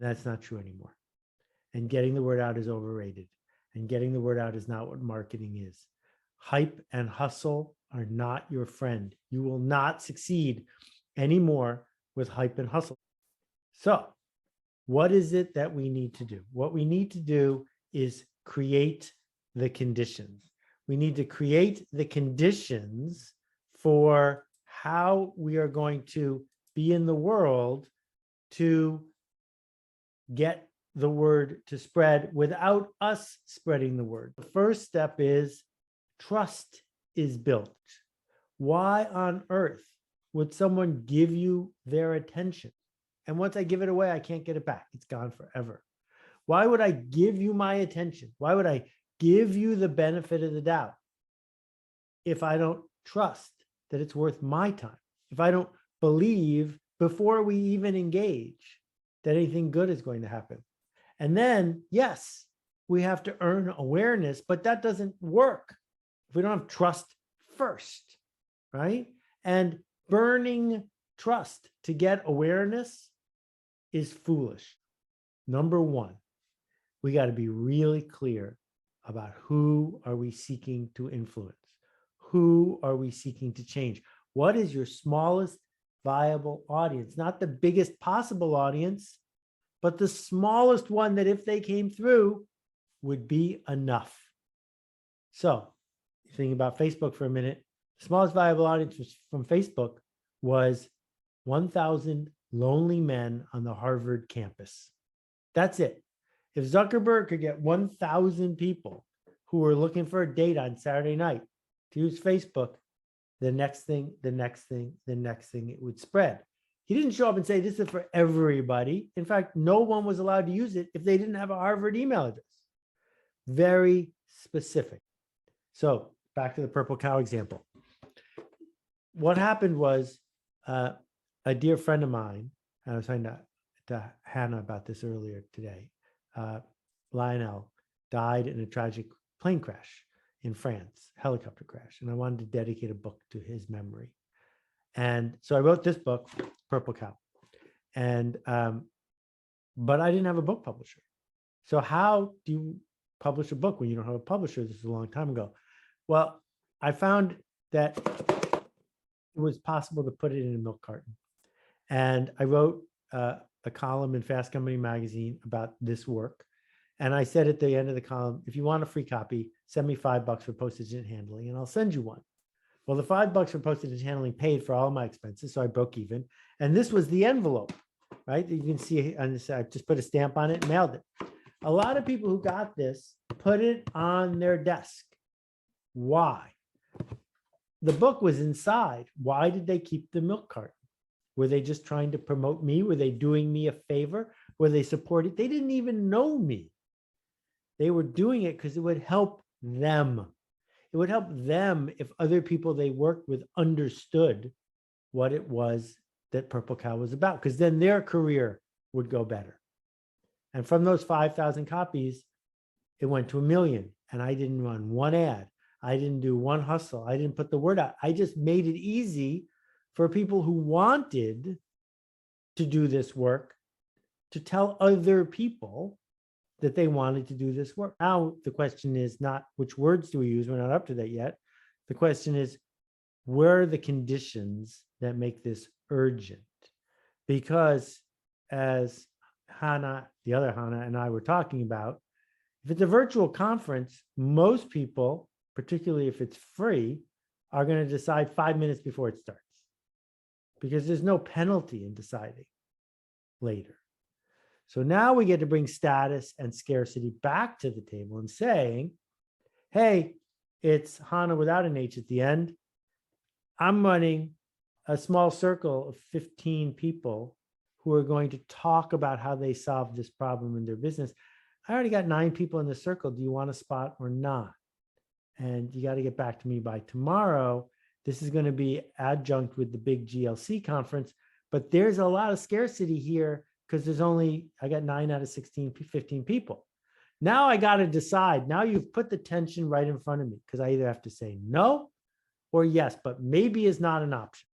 That's not true anymore. And getting the word out is overrated. And getting the word out is not what marketing is. Hype and hustle are not your friend. You will not succeed anymore with hype and hustle. So, what is it that we need to do? What we need to do is create the conditions. We need to create the conditions for how we are going to be in the world to get the word to spread without us spreading the word. The first step is trust is built. Why on earth would someone give you their attention? And once I give it away, I can't get it back. It's gone forever. Why would I give you my attention? Why would I give you the benefit of the doubt if I don't trust that it's worth my time? If I don't believe before we even engage that anything good is going to happen? And then, yes, we have to earn awareness, but that doesn't work if we don't have trust first, right? And burning trust to get awareness is foolish. Number one, we got to be really clear about who are we seeking to influence? Who are we seeking to change? What is your smallest viable audience? Not the biggest possible audience, but the smallest one that if they came through would be enough. So thinking about Facebook for a minute, the smallest viable audience from Facebook was 1,000 lonely men on the Harvard campus. That's it. If Zuckerberg could get 1,000 people who were looking for a date on Saturday night to use Facebook, the next thing, it would spread. He didn't show up and say, this is for everybody. In fact, no one was allowed to use it if they didn't have a Harvard email address. Very specific. So back to the purple cow example. What happened was a dear friend of mine, and I was talking to Hannah about this earlier today, Lionel died in a tragic plane crash in France, helicopter crash. And I wanted to dedicate a book to his memory. And so I wrote this book, Purple Cow. And, but I didn't have a book publisher. So how do you publish a book when you don't have a publisher? This is a long time ago. Well, I found that it was possible to put it in a milk carton. And I wrote a column in Fast Company magazine about this work. And I said at the end of the column, if you want a free copy, send me $5 for postage and handling, and I'll send you one. Well, the $5 for postage and handling paid for all my expenses, so I broke even. And this was the envelope, right? You can see on this, I just put a stamp on it, mailed it. A lot of people who got this put it on their desk. Why? The book was inside. Why did they keep the milk carton? Were they just trying to promote me? Were they doing me a favor? Were they supporting? They didn't even know me. They were doing it because it would help them. It would help them if other people they worked with understood what it was that Purple Cow was about, because then their career would go better. And from those 5,000 copies, it went to 1 million. And I didn't run one ad. I didn't do one hustle. I didn't put the word out. I just made it easy for people who wanted to do this work to tell other people that they wanted to do this work. Now, the question is not which words do we use? We're not up to that yet. The question is, where are the conditions that make this urgent? Because as Hannah, the other Hannah, and I were talking about, if it's a virtual conference, most people, particularly if it's free, are going to decide 5 minutes before it starts, because there's no penalty in deciding later. So now we get to bring status and scarcity back to the table and saying, hey, it's Hannah without an H at the end. I'm running a small circle of 15 people who are going to talk about how they solve this problem in their business. I already got 9 people in the circle. Do you want a spot or not? And you got to get back to me by tomorrow. This is going to be adjunct with the big GLC conference, but there's a lot of scarcity here because there's only, I got 9 out of 16, 15 people. Now I got to decide. Now you've put the tension right in front of me because I either have to say no or yes, but maybe is not an option.